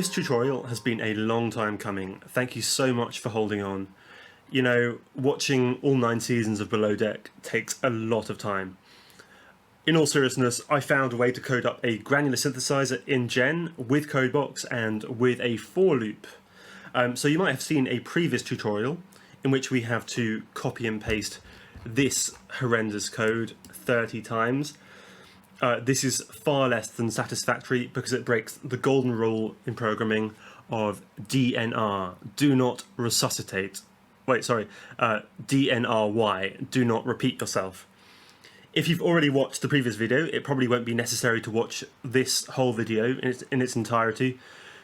This tutorial has been a long time coming. Thank you so much for holding on. You know, watching all 9 seasons of Below Deck takes a lot of time. In all seriousness, I found a way to code up a granular synthesizer in Gen with codebox and with a for loop. So you might have seen a previous tutorial in which we have to copy and paste this horrendous code 30 times. This is far less than satisfactory because it breaks the golden rule in programming of DNR, do not resuscitate. DNRY, do not repeat yourself. If you've already watched the previous video, it probably won't be necessary to watch this whole video in its entirety,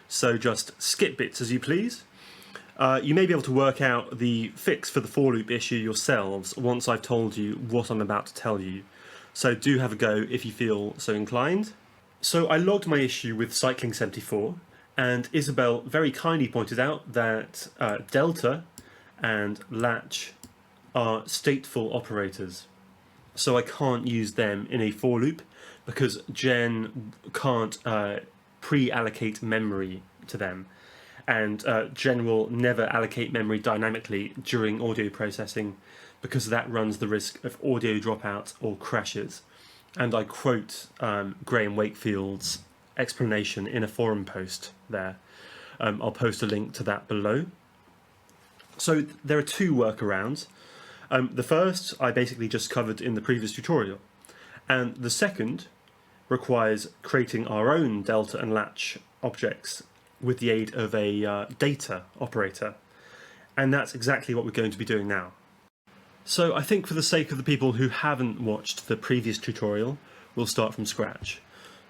so just skip bits as you please. You may be able to work out the fix for the for loop issue yourselves once I've told you what I'm about to tell you. So do have a go if you feel so inclined. So I logged my issue with Cycling74, and Isabel very kindly pointed out that Delta and Latch are stateful operators. So I can't use them in a for loop because Gen can't pre-allocate memory to them. And Gen will never allocate memory dynamically during audio processing because that runs the risk of audio dropouts or crashes. And I quote Graham Wakefield's explanation in a forum post there. I'll post a link to that below. So there are 2 workarounds. The first I basically just covered in the previous tutorial, and the second requires creating our own Delta and Latch objects with the aid of a data operator, and that's exactly what we're going to be doing now. So I think for the sake of the people who haven't watched the previous tutorial, we'll start from scratch.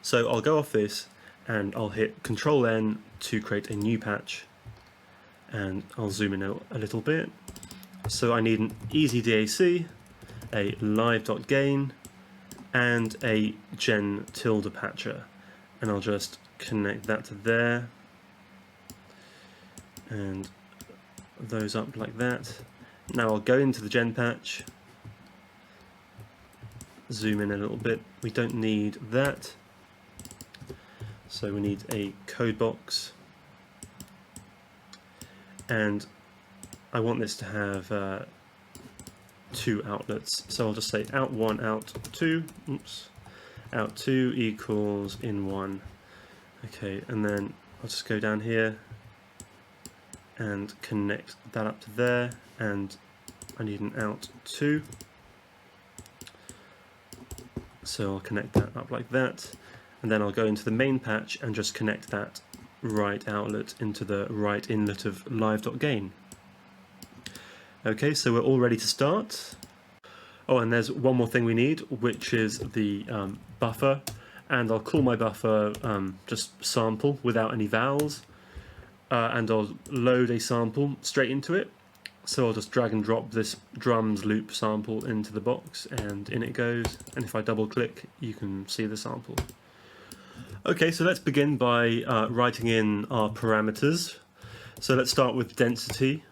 So I'll go off this and I'll hit Control-N to create a new patch, and I'll zoom in a little bit. So I need an easy DAC, a live.gain, and a gen tilde patcher, and I'll just connect that to there, and those up like that. Now I'll go into the gen patch, zoom in a little bit. We don't need that, so we need a code box, and I want this to have 2 outlets, so I'll just say out1, out2, out2 equals in1. Okay, and then I'll just go down here and connect that up to there, and I need an out2, so I'll connect that up like that, and then I'll go into the main patch and just connect that right outlet into the right inlet of live.gain. Okay, so we're all ready to start. Oh, and there's one more thing we need, which is the buffer, and I'll call my buffer just sample without any vowels, and I'll load a sample straight into it. So I'll just drag and drop this drums loop sample into the box, and in it goes, and if I double click you can see the sample. Okay, so let's begin by writing in our parameters. So let's start with density,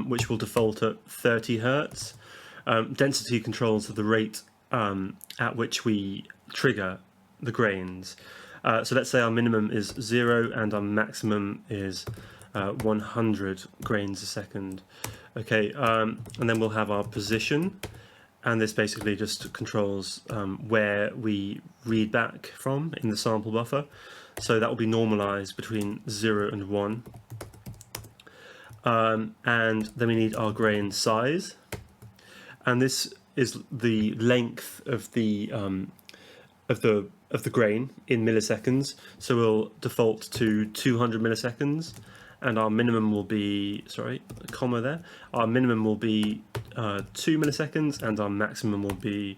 which will default at 30 Hertz. Density controls the rate at which we trigger the grains. So let's say our minimum is 0 and our maximum is 100 grains a second. Okay, and then we'll have our position, and this basically just controls where we read back from in the sample buffer. So that will be normalized between 0 and 1. And then we need our grain size, and this is the length of the grain in milliseconds. So we'll default to 200 milliseconds, and our minimum will be, sorry, a comma there. Our minimum will be 2 milliseconds, and our maximum will be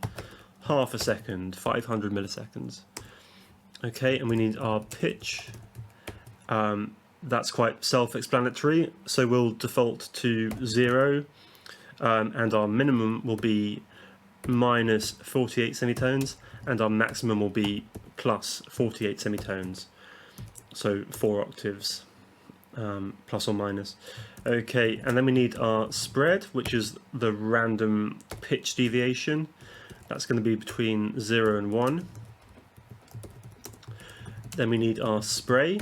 half a second, 500 milliseconds. Okay, and we need our pitch. That's quite self-explanatory, so we'll default to 0, and our minimum will be minus 48 semitones, and our maximum will be plus 48 semitones, so 4 octaves, plus or minus. Okay, and then we need our spread, which is the random pitch deviation. That's going to be between 0 and 1. Then we need our spray,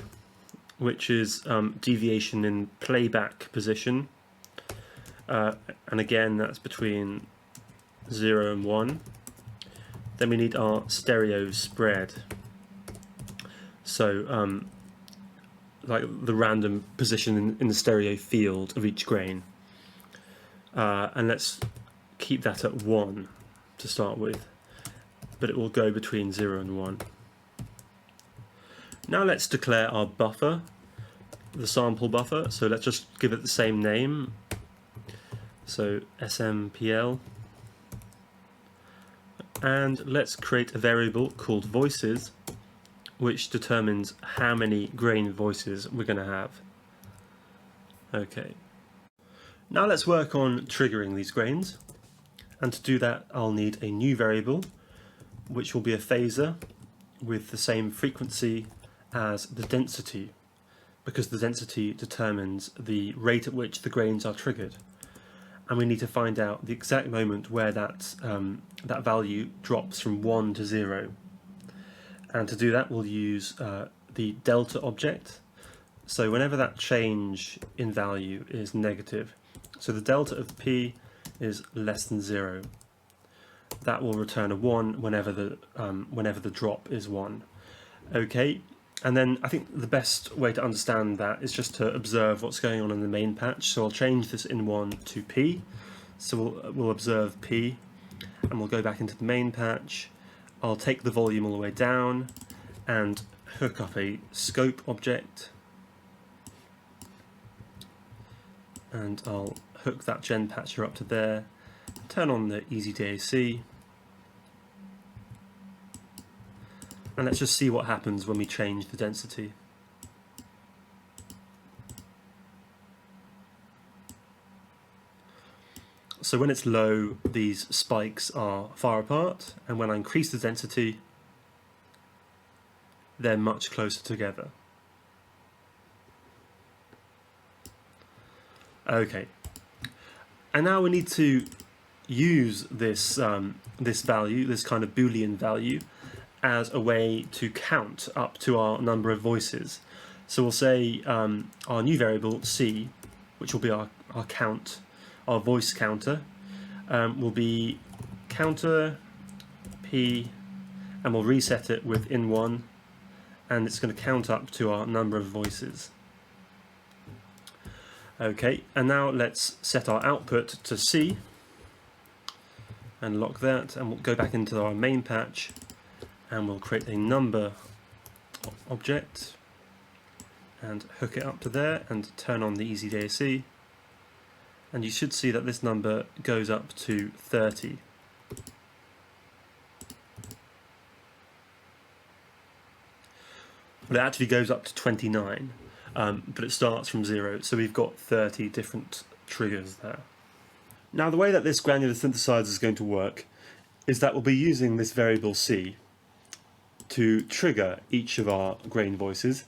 which is deviation in playback position, and again that's between 0 and 1. Then we need our stereo spread, so like the random position in the stereo field of each grain, and let's keep that at 1 to start with, but it will go between 0 and 1. Now let's declare our buffer, the sample buffer, so let's just give it the same name, so SMPL, and let's create a variable called voices, which determines how many grain voices we're going to have. Okay, now let's work on triggering these grains, and to do that I'll need a new variable which will be a phasor with the same frequency as the density, because the density determines the rate at which the grains are triggered, and we need to find out the exact moment where that value drops from 1 to 0. And to do that we'll use the delta object. So whenever that change in value is negative, so the delta of p is less than 0, that will return a 1 whenever the drop is 1. Okay, and then I think the best way to understand that is just to observe what's going on in the main patch. So I'll change this in1 to p, so we'll observe p, and we'll go back into the main patch. I'll take the volume all the way down and hook up a scope object, and I'll hook that gen patcher up to there, turn on the easy DAC, and let's just see what happens when we change the density. So when it's low, these spikes are far apart, and when I increase the density, they're much closer together. Okay, and now we need to use this this value, this kind of Boolean value, as a way to count up to our number of voices. So we'll say our new variable c, which will be our count, our voice counter, will be counter p, and we'll reset it with in1, and it's going to count up to our number of voices. Okay, and now let's set our output to c and lock that, and we'll go back into our main patch and we'll create a number object and hook it up to there and turn on the easy DAC, and you should see that this number goes up to 30. Well, it actually goes up to 29, but it starts from 0, so we've got 30 different triggers there. Now the way that this granular synthesizer is going to work is that we'll be using this variable c to trigger each of our grain voices,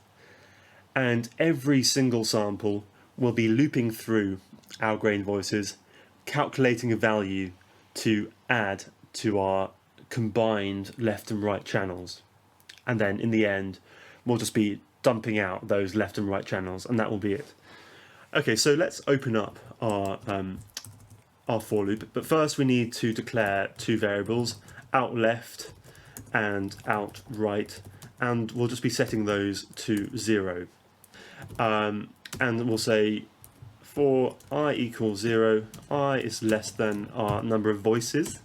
and every single sample will be looping through our grain voices, calculating a value to add to our combined left and right channels, and then in the end we'll just be dumping out those left and right channels, and that will be it. Okay, so let's open up our for loop, but first we need to declare two variables, out left and out right, and we'll just be setting those to 0. And we'll say for I equals 0, I is less than our number of voices,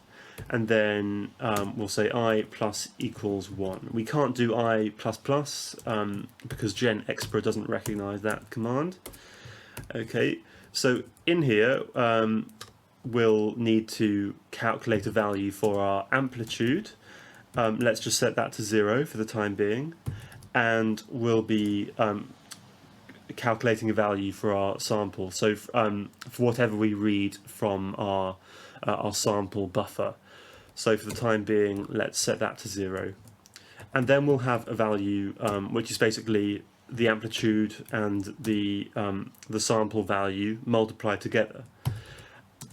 and then we'll say I plus equals 1. We can't do I plus plus because gen expr doesn't recognize that command. Okay, so in here we'll need to calculate a value for our amplitude. Let's just set that to 0 for the time being, and we'll be calculating a value for our sample, so for whatever we read from our sample buffer. So for the time being, let's set that to 0, and then we'll have a value which is basically the amplitude and the sample value multiplied together.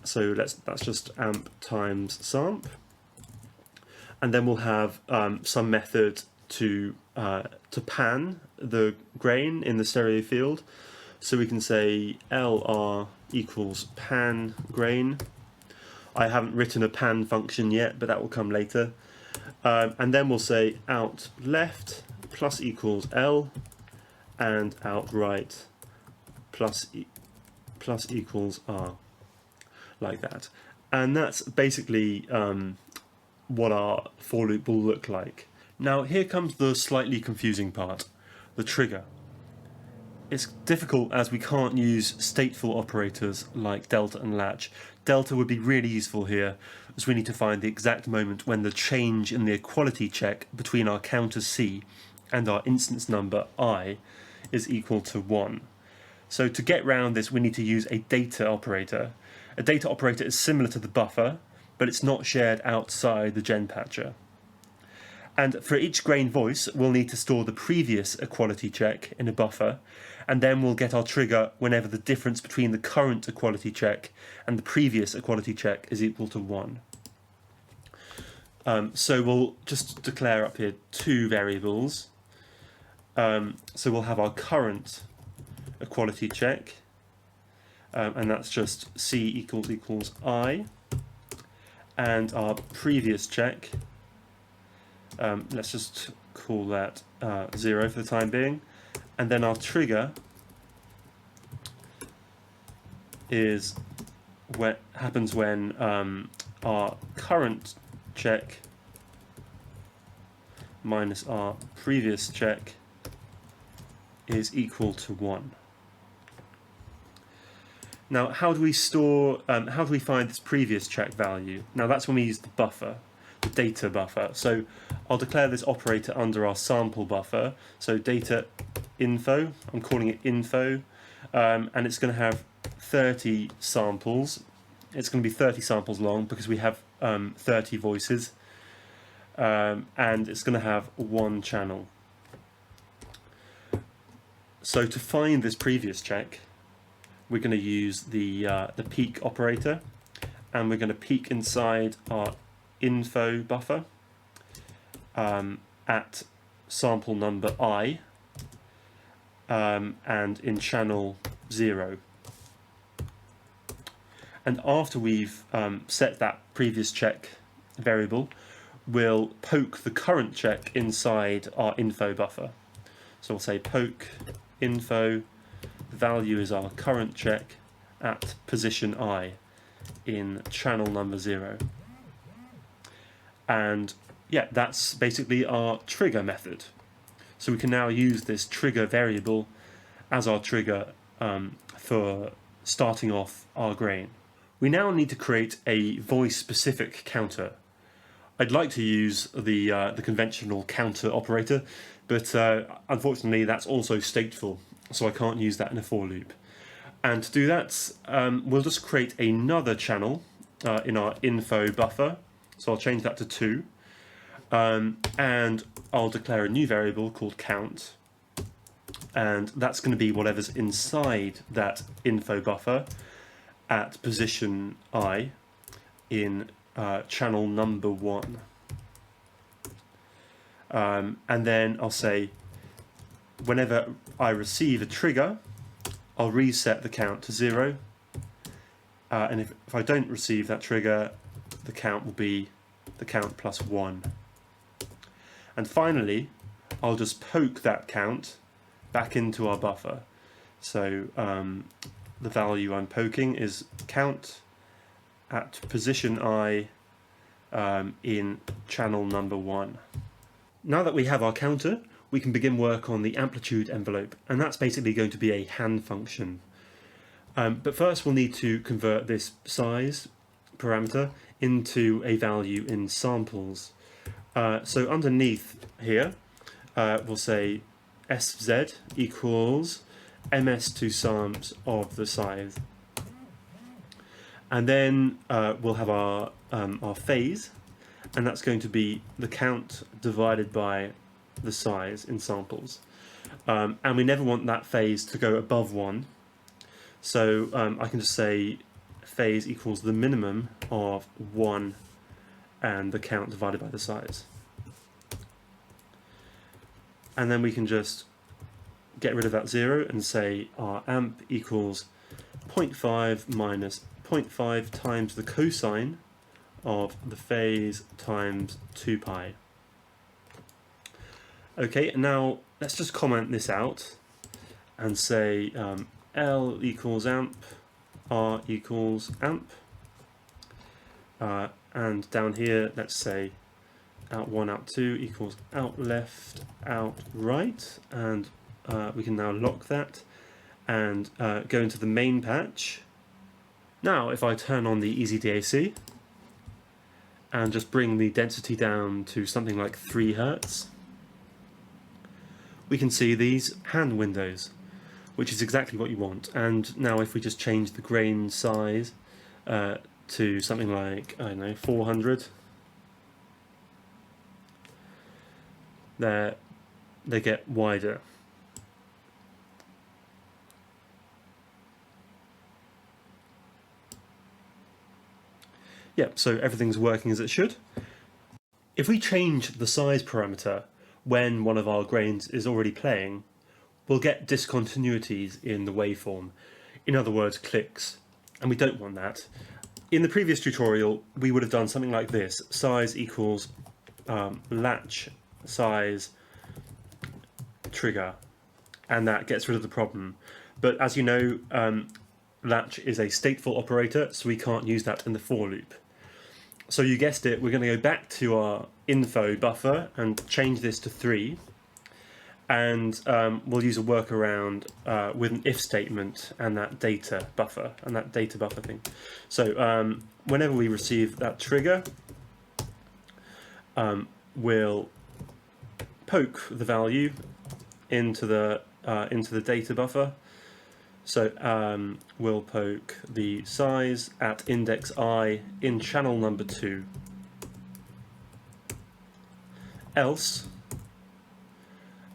So that's just amp times samp, and then we'll have some method to pan the grain in the stereo field. So we can say LR equals pan grain. I haven't written a pan function yet, but that will come later. And then we'll say out left plus equals L, and out right plus equals R, like that. And that's basically what our for loop will look like. Now here comes the slightly confusing part, the trigger. It's difficult as we can't use stateful operators like delta and latch. Delta would be really useful here, as we need to find the exact moment when the change in the equality check between our counter C and our instance number I is equal to 1. So to get round this, we need to use a data operator. A data operator is similar to the buffer, but it's not shared outside the gen patcher. And for each grain voice, we'll need to store the previous equality check in a buffer, and then we'll get our trigger whenever the difference between the current equality check and the previous equality check is equal to 1. So we'll just declare up here two variables. So we'll have our current equality check, and that's just C equals I, and our previous check, let's just call that 0 for the time being, and then our trigger is what happens when our current check minus our previous check is equal to 1. Now, how do we store? How do we find this previous check value? Now, that's when we use the buffer, the data buffer. So I'll declare this operator under our sample buffer. So data info, I'm calling it info, and it's going to have 30 samples. It's going to be 30 samples long because we have 30 voices, and it's going to have one channel. So to find this previous check, we're going to use the peek operator, and we're going to peek inside our info buffer at sample number I, and in channel 0. And after we've set that previous check variable, we'll poke the current check inside our info buffer. So we'll say poke info, value is our current check at position I in channel number 0. And yeah, that's basically our trigger method. So we can now use this trigger variable as our trigger for starting off our grain. We now need to create a voice-specific counter. I'd like to use the conventional counter operator, but unfortunately that's also stateful, so I can't use that in a for loop. And to do that, we'll just create another channel in our info buffer. So I'll change that to 2, and I'll declare a new variable called count, and that's going to be whatever's inside that info buffer at position I in channel number 1. And then I'll say whenever I receive a trigger, I'll reset the count to 0, and if I don't receive that trigger, the count will be the count plus 1. And finally, I'll just poke that count back into our buffer. So the value I'm poking is count at position I in channel number 1. Now that we have our counter, we can begin work on the amplitude envelope, and that's basically going to be a hand function. But first we'll need to convert this size parameter into a value in samples. So underneath here, we'll say sz equals ms2sams of the size, and then we'll have our phase, and that's going to be the count divided by the size in samples, and we never want that phase to go above 1, so I can just say phase equals the minimum of 1 and the count divided by the size, and then we can just get rid of that 0 and say our amp equals 0.5 minus 0.5 times the cosine of the phase times 2 pi. Okay, now let's just comment this out and say L equals amp, R equals amp, and down here let's say out 1, out 2 equals out left, out right, and we can now lock that and go into the main patch. Now if I turn on the EasyDAC and just bring the density down to something like 3 Hertz, we can see these hand windows, which is exactly what you want. And now if we just change the grain size to something like, I don't know, 400, they get wider. Yep, so everything's working as it should. If we change the size parameter when one of our grains is already playing, we'll get discontinuities in the waveform. In other words, clicks. And we don't want that. In the previous tutorial, we would have done something like this. Size equals latch size trigger. And that gets rid of the problem. But as you know, latch is a stateful operator, so we can't use that in the for loop. So you guessed it, we're going to go back to our info buffer and change this to 3. And we'll use a workaround with an if statement and that data buffer thing. So whenever we receive that trigger, we'll poke the value into the data buffer. So we'll poke the size at index I in channel number 2. Else,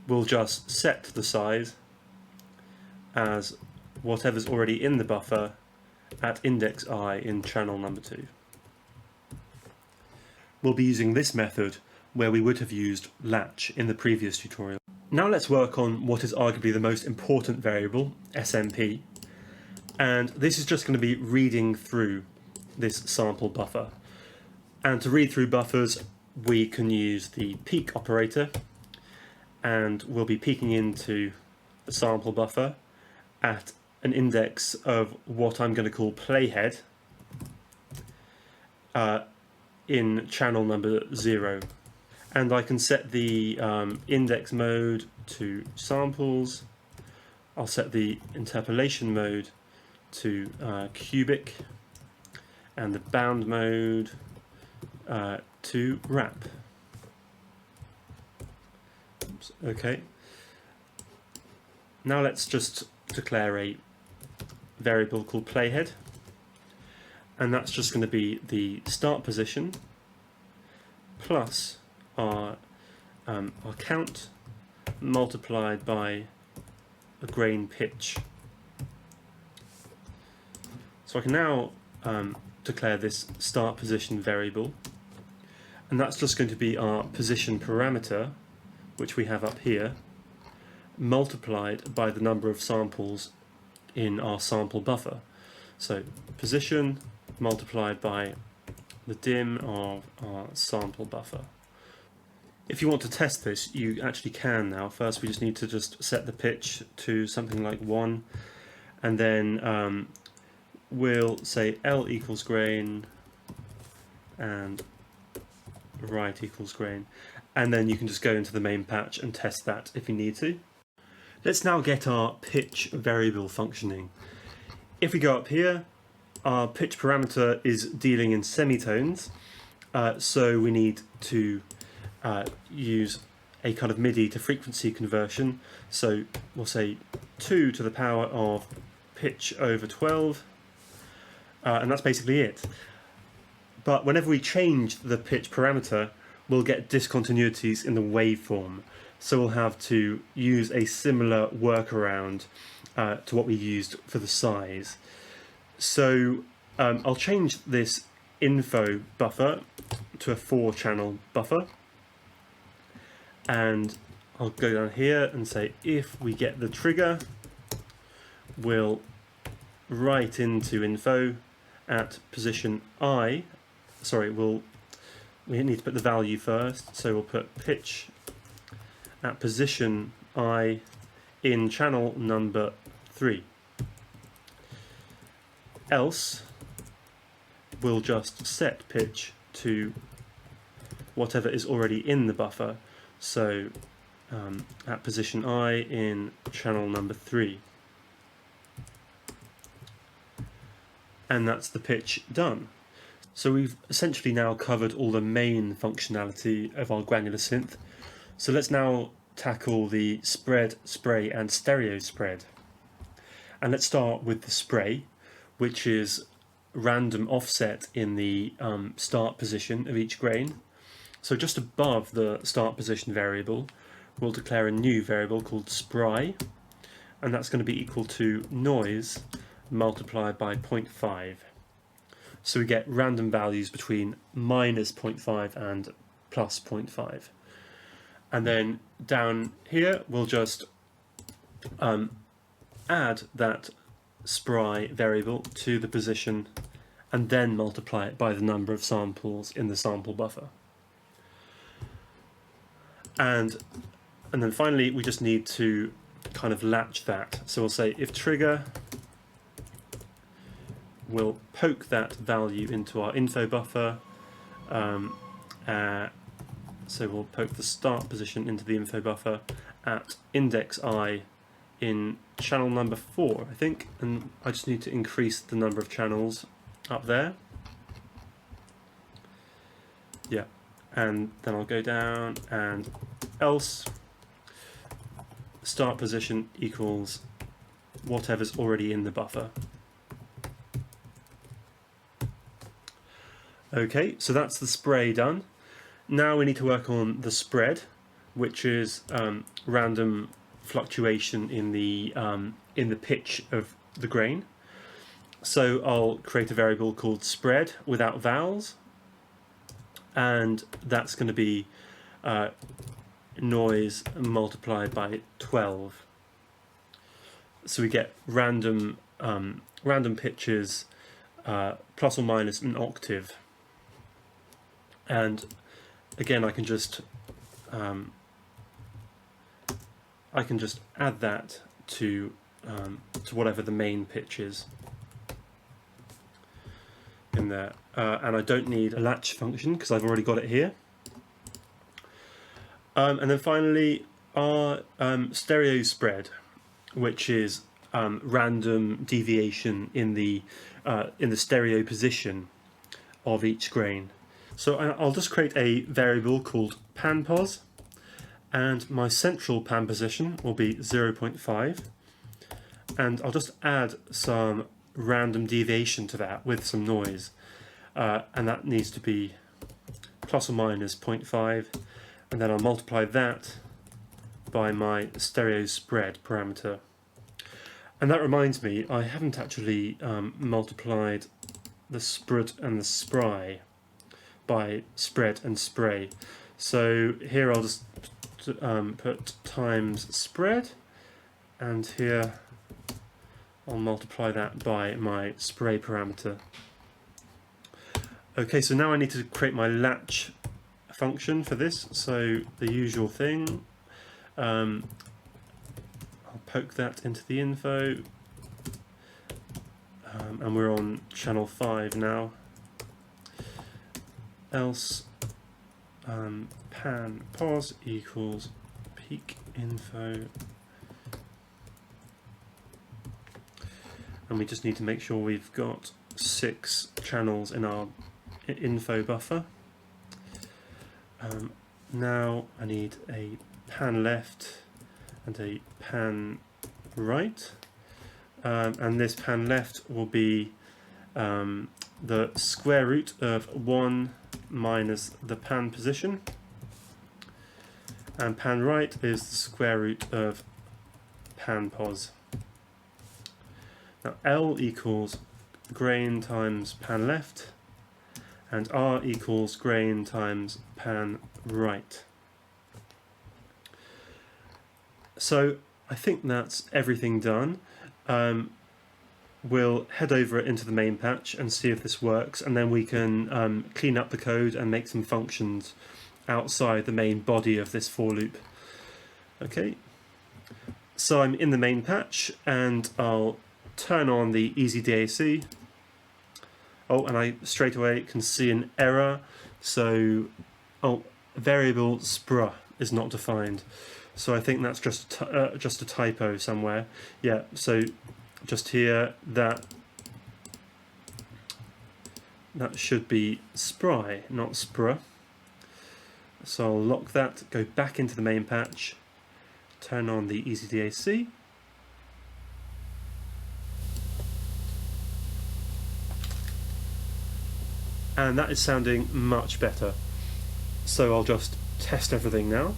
we'll just set the size as whatever's already in the buffer at index I in channel number 2. We'll be using this method where we would have used latch in the previous tutorial. Now let's work on what is arguably the most important variable, SMP, and this is just going to be reading through this sample buffer. And to read through buffers, we can use the peek operator, and we'll be peeking into the sample buffer at an index of what I'm going to call Playhead in channel number 0. And I can set the index mode to samples. I'll set the interpolation mode to cubic, and the bound mode to wrap. Oops, okay. Now let's just declare a variable called Playhead, and that's just going to be the start position plus our count multiplied by a grain pitch. So I can now declare this start position variable, and that's just going to be our position parameter, which we have up here, multiplied by the number of samples in our sample buffer. So position multiplied by the dim of our sample buffer. If you want to test this, you actually can now. First we just need to just set the pitch to something like 1, and then we'll say L equals grain and right equals grain, and then you can just go into the main patch and test that if you need to. Let's now get our pitch variable functioning. If we go up here, our pitch parameter is dealing in semitones, so we need to use a kind of MIDI to frequency conversion. So we'll say 2 to the power of pitch over 12, and that's basically it. But whenever we change the pitch parameter, we'll get discontinuities in the waveform. So we'll have to use a similar workaround to what we used for the size. So I'll change this info buffer to a 4-channel buffer, and I'll go down here and say if we get the trigger, we'll write into info at position I. Sorry, we need to put the value first, so we'll put pitch at position I in channel number 3. Else, we'll just set pitch to whatever is already in the buffer, so at position I in channel number 3. And that's the pitch done. So we've essentially now covered all the main functionality of our granular synth. So let's now tackle the spread, spray and stereo spread. And let's start with the spray, which is random offset in the start position of each grain. So just above the start position variable, we'll declare a new variable called spry, and that's going to be equal to noise multiplied by 0.5. So we get random values between minus 0.5 and plus 0.5. And then down here, we'll just add that spry variable to the position and then multiply it by the number of samples in the sample buffer. And then finally, we just need to kind of latch that. So we'll say if trigger, we'll poke that value into our info buffer. So we'll poke the start position into the info buffer at index I in channel number 4, I think, and I just need to increase the number of channels up there. Yeah, and then I'll go down and else start position equals whatever's already in the buffer. Okay, so that's the spray done. Now we need to work on the spread, which is random fluctuation in the pitch of the grain. So I'll create a variable called spread without vowels, and that's going to be noise multiplied by 12. So we get random pitches plus or minus an octave. And again, I can just add that to whatever the main pitch is in there, and I don't need a latch function because I've already got it here. And then finally, our stereo spread, which is random deviation in the stereo position of each grain. So I'll just create a variable called panpos, and my central pan position will be 0.5, and I'll just add some random deviation to that with some noise, and that needs to be plus or minus 0.5, and then I'll multiply that by my stereo spread parameter. And that reminds me, I haven't actually multiplied the spread and the spry by spread and spray. So here I'll just put times spread, and here I'll multiply that by my spray parameter. Okay, so now I need to create my latch function for this. So the usual thing, I'll poke that into the info, and we're on channel 5 now. Else pan pos equals peak info, and we just need to make sure we've got 6 channels in our info buffer. Now I need a pan left and a pan right, and this pan left will be the square root of 1 minus the pan position, and pan right is the square root of pan pos. Now L equals grain times pan left, and R equals grain times pan right. So I think that's everything done. We'll head over into the main patch and see if this works, and then we can clean up the code and make some functions outside the main body of this for loop. Okay, so I'm in the main patch and I'll turn on the easy DAC. Oh, and I straight away can see an error. So, variable spr is not defined. So I think that's just a typo somewhere. Yeah, so just here that should be spry, not spr. So I'll lock that, go back into the main patch, turn on the easy DAC. And that is sounding much better. So I'll just test everything now.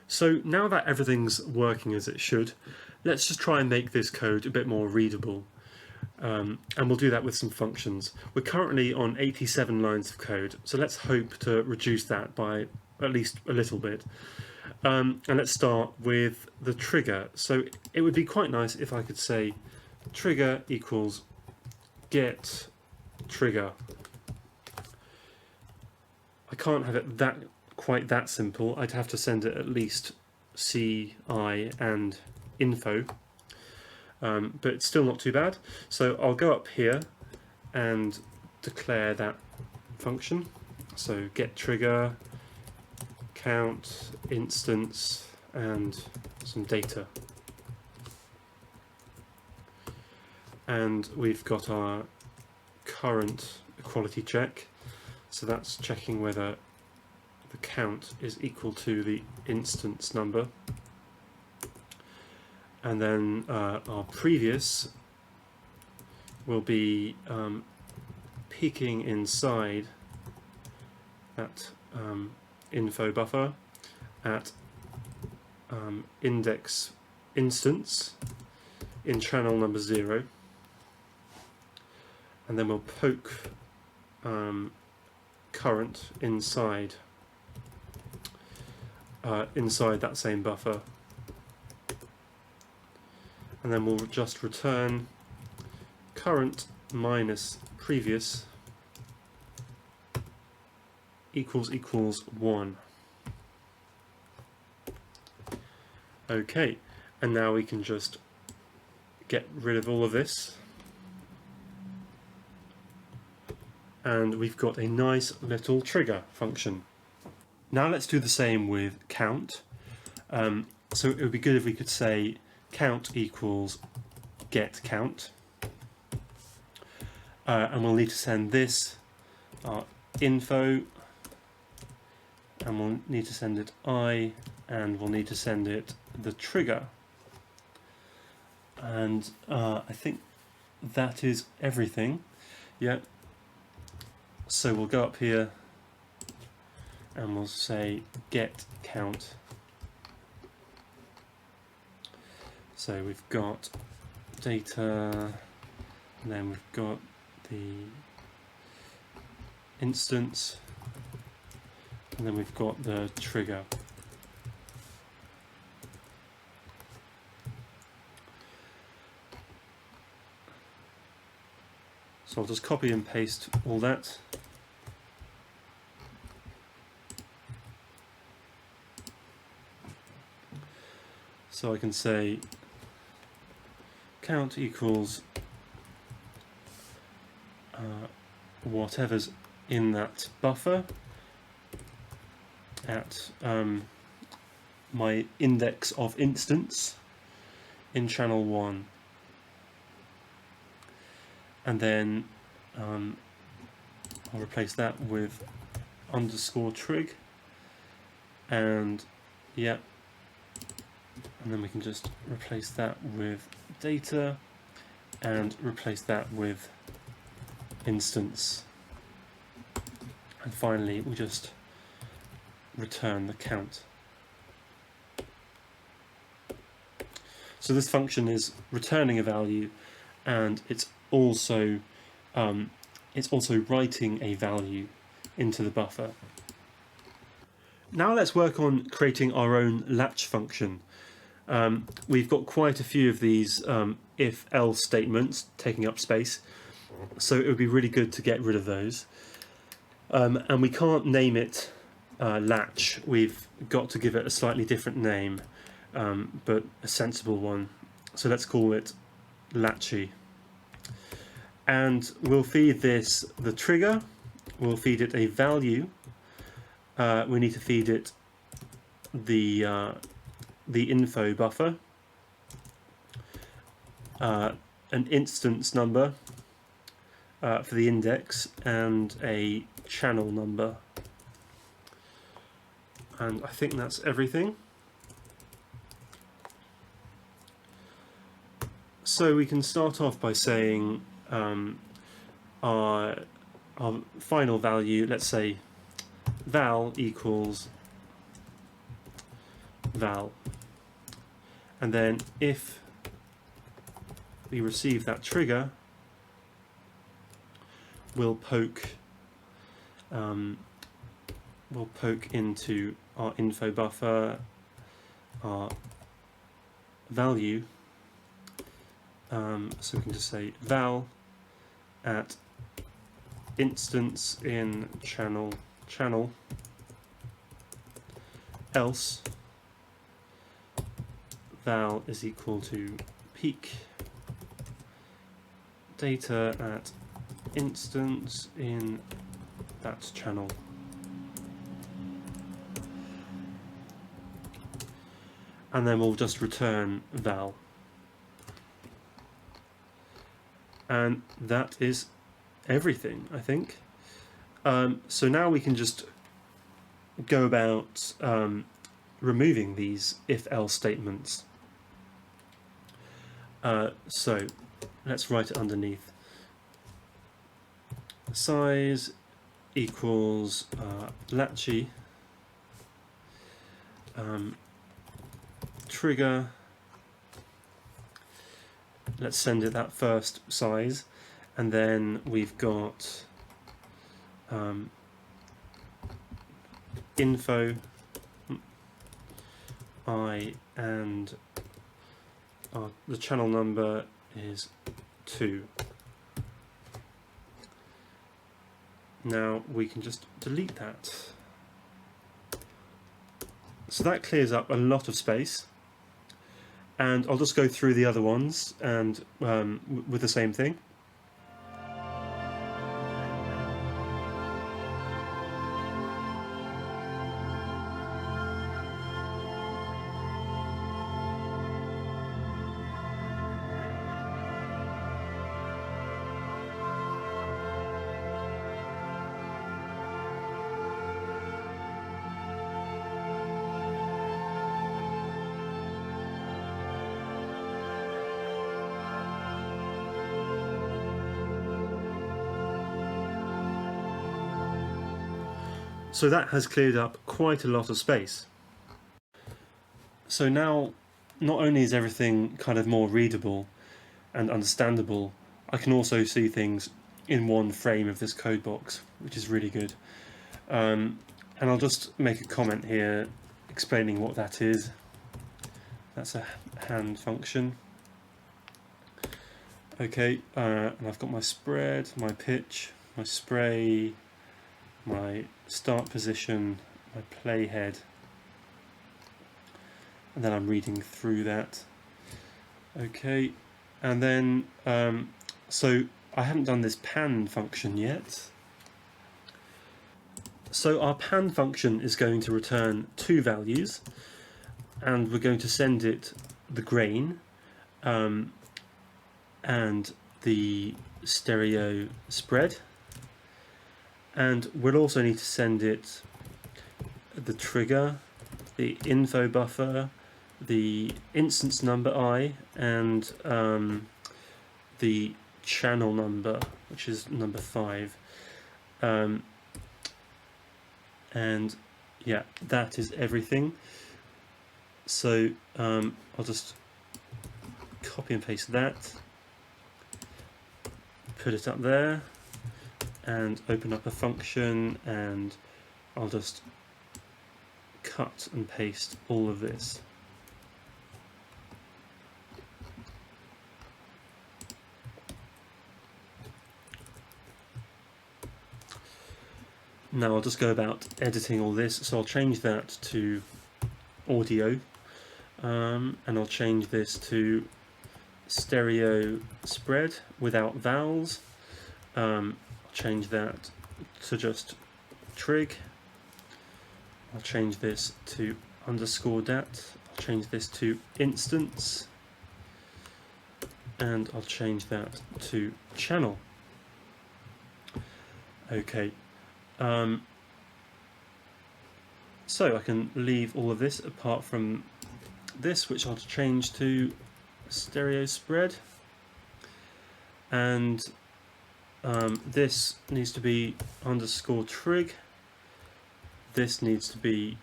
So now that everything's working as it should, let's just try and make this code a bit more readable. And we'll do that with some functions. We're currently on 87 lines of code, so let's hope to reduce that by at least a little bit. And let's start with the trigger. So it would be quite nice if I could say trigger equals get trigger. I can't have it quite that simple. I'd have to send it at least CI and info, but it's still not too bad. So I'll go up here and declare that function. So get trigger, count, instance, and some data. And we've got our current equality check. So that's checking whether the count is equal to the instance number. And then our previous will be peeking inside that info buffer at index instance in channel number 0. And then we'll poke current inside that same buffer, and then we'll just return current minus previous equals 1. Okay, and now we can just get rid of all of this, and we've got a nice little trigger function. Now let's do the same with count. So it would be good if we could say count equals get count. And we'll need to send this our info, and we'll need to send it I, and we'll need to send it the trigger. And I think that is everything. Yeah. So we'll go up here and we'll say get count. So we've got data, and then we've got the instance, and then we've got the trigger. So I'll just copy and paste all that. So I can say count equals whatever's in that buffer at my index of instance in channel 1, and then I'll replace that with underscore trig, and yeah, and then we can just replace that with data and replace that with instance, and finally we just return the count. So this function is returning a value, and it's also writing a value into the buffer. Now let's work on creating our own latch function. We've got quite a few of these if-else statements taking up space, so it would be really good to get rid of those. And we can't name it latch. We've got to give it a slightly different name, but a sensible one. So let's call it latchy. And we'll feed this the trigger, we'll feed it a value, we need to feed it the info buffer, an instance number for the index, and a channel number. And I think that's everything. So we can start off by saying our final value, let's say val equals val, and then if we receive that trigger, we'll poke into our info buffer our value. So we can just say val at instance in channel else val is equal to peak data at instance in that channel. And then we'll just return val. And that is everything, I think. So now we can just go about removing these if-else statements. So let's write it underneath. Size equals latchy trigger. Let's send it that first size, and then we've got info I, and the channel number is 2. Now we can just delete that. So that clears up a lot of space. And I'll just go through the other ones and with the same thing. So that has cleared up quite a lot of space. So now, not only is everything kind of more readable and understandable, I can also see things in one frame of this code box, which is really good. And I'll just make a comment here explaining what that is. That's a hand function. Okay, and I've got my spread, my pitch, my spray, my start position, my playhead, and then I'm reading through that. Okay, and then so I haven't done this pan function yet. So our pan function is going to return 2 values, and we're going to send it the grain and the stereo spread, And we'll also need to send it the trigger, the info buffer, the instance number I, and the channel number, which is number 5. And yeah, that is everything. So I'll just copy and paste that, put it up there, and open up a function, and I'll just cut and paste all of this. Now I'll just go about editing all this, so I'll change that to audio, and I'll change this to stereo spread without vowels. I'll change that to just trig. I'll change this to underscore dat. I'll change this to instance, and I'll change that to channel. Okay. So I can leave all of this apart from this, which I'll change to stereo spread, and this needs to be underscore trig, this needs to be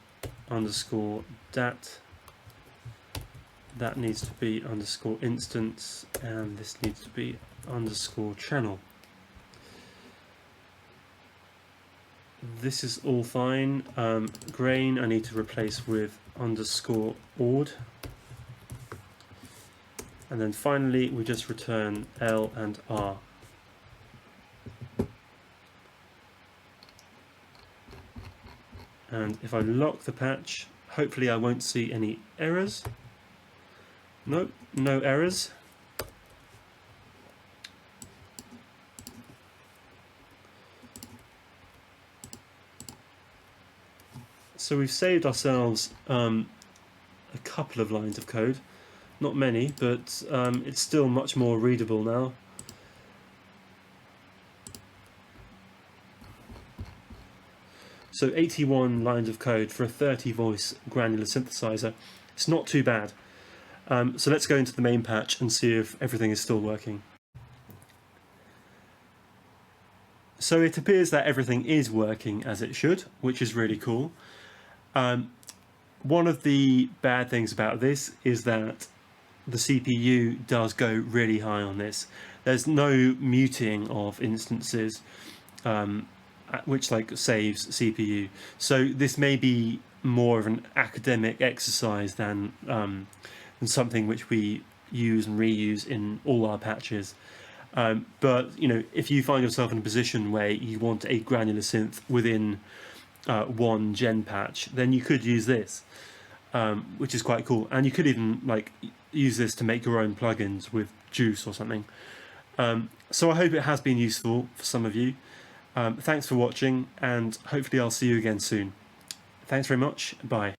underscore dat, that needs to be underscore instance, and this needs to be underscore channel. This is all fine. Grain I need to replace with underscore ord. And then finally we just return L and R. And if I lock the patch, hopefully I won't see any errors. Nope, no errors. So we've saved ourselves a couple of lines of code, not many, but it's still much more readable now. So 81 lines of code for a 30 voice granular synthesizer. It's not too bad. So let's go into the main patch and see if everything is still working. So it appears that everything is working as it should, which is really cool. One of the bad things about this is that the CPU does go really high on this. There's no muting of instances, which like saves CPU. So this may be more of an academic exercise than something which we use and reuse in all our patches. But you know, if you find yourself in a position where you want a granular synth within one gen patch, then you could use this, which is quite cool. And you could even like use this to make your own plugins with Juice or something. So I hope it has been useful for some of you. Thanks for watching, and hopefully I'll see you again soon. Thanks very much. Bye.